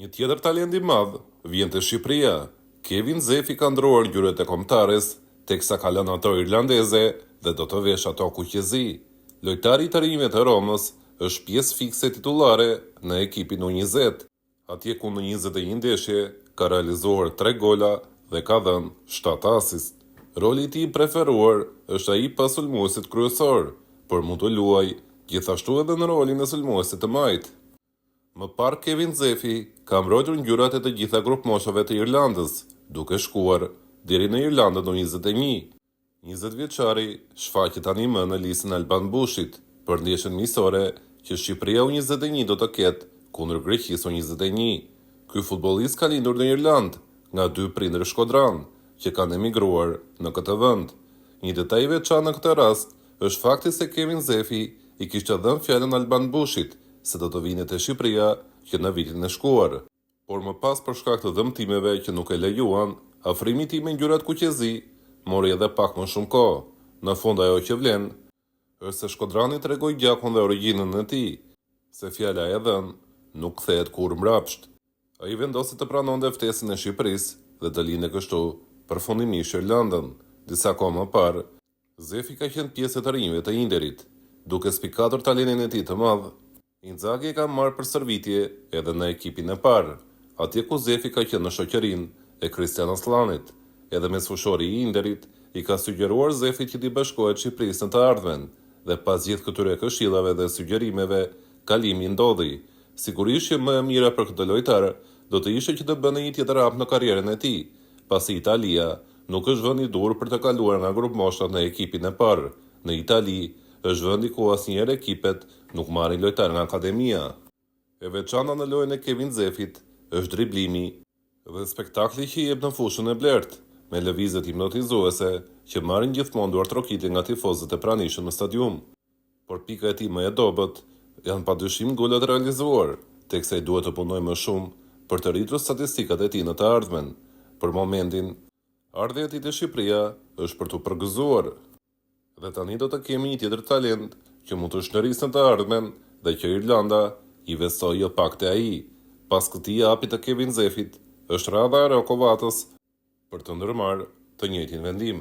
Një tjetër talent i madh vjen te Shqipëria. Kevin Zefi ka ndruar ngjyrat e kombëtares, teksa ka lënë ato irlandeze dhe do të vesh ato kuqezi. Lojtari i të rinjve të Romës është pjesë fikse titullare në ekipin U20. Atje ku në 21 ndeshje ka realizuar 3 gola dhe ka dhënë 7 asist. Roli i tij i preferuar është ai pas sulmuesit kryesor, por mund të luajë gjithashtu edhe në rolin e sulmuesit të majt. Më parë Kevin Zefi ka mbrojtur ngjyrat e të gjitha grupmoshave të Irlandës, duke shkuar deri në Irlandën U21. 20 vjeçari shfaqet tani më në listën Alban Bushit për ndeshjen miqësore që Shqipëria U21 do të ketë kundër Greqisë U21. Ky futbollist ka lindur në Irlandë nga 2 prindër shkodran që kanë emigruar në këtë vend. Një detaj i veçantë në këtë rast është fakti se Kevin Zefi i kishte dhënë fjalën Alban Bushit se do të vinte te Shqipëria që në vitin e shkuar. Por më pas për shkak të dëmtimeve që nuk e lejuan, afrimi i tij me ngjyrat kuqezi mori edhe pak më shumë kohë. Në fund ajo që vlen është se shkodrani tregoi gjakun dhe origjinën e tij, se fjala e dhënë nuk kthehet kurrë mbrapsht. Ai vendosi të pranonte ftesën e Shqipërisë dhe të linte kështu përfundimisht Irlandën. Disa kohë më parë, Zefi ka qenë pjesë e të rinjve të Interit, duke spikatur talentin e tij të madh. Inzaghi e ka marrë për shërbitje edhe në ekipin e parë, atje ku Zefi ka qenë në shoqërinë e Kristian Aslanit. Edhe mesfushori i Interit i ka sugjeruar Zefit që t'i bashkohet Shqipërisë në të ardhmen, dhe pas gjithë këtyre këshillave dhe sugjerimeve, kalimi ndodhi. Sigurisht që më e mira për këtë lojtar do të ishte që të bënte një tjetër hap në karrierën e tij, pasi Italia nuk është vend i dur për të kaluar nga grupmoshat në ekipin e parë. Në Itali është vendi ku asnjëherë ekipet nuk marrin lojtar nga akademia. E veçanta në lojën e Kevin Zefit është driblimi dhe spektakli që i jep në fushën e blertë, me lëvizjet hipnotizuese që marrin gjithmonë duart trokitje nga tifozët e pranishëm në stadium. Por pika e tij më e dobët janë padyshim golat realizuar, teksa i duhet të punojë më shumë për të rritur statistikat e tij në të ardhmen. Për momentin, ardhja e tij te Shqipëria është për të përgëzuar. Dhe tani do të kemi një tjetër talent që mund të shndërrisë në të ardhmen dhe që Irlanda i investoi jo pak te ai. Pas këtij hapi të Kevin Zefit, është radha e Rokovatës për të ndërmarrë të njëjtin vendim.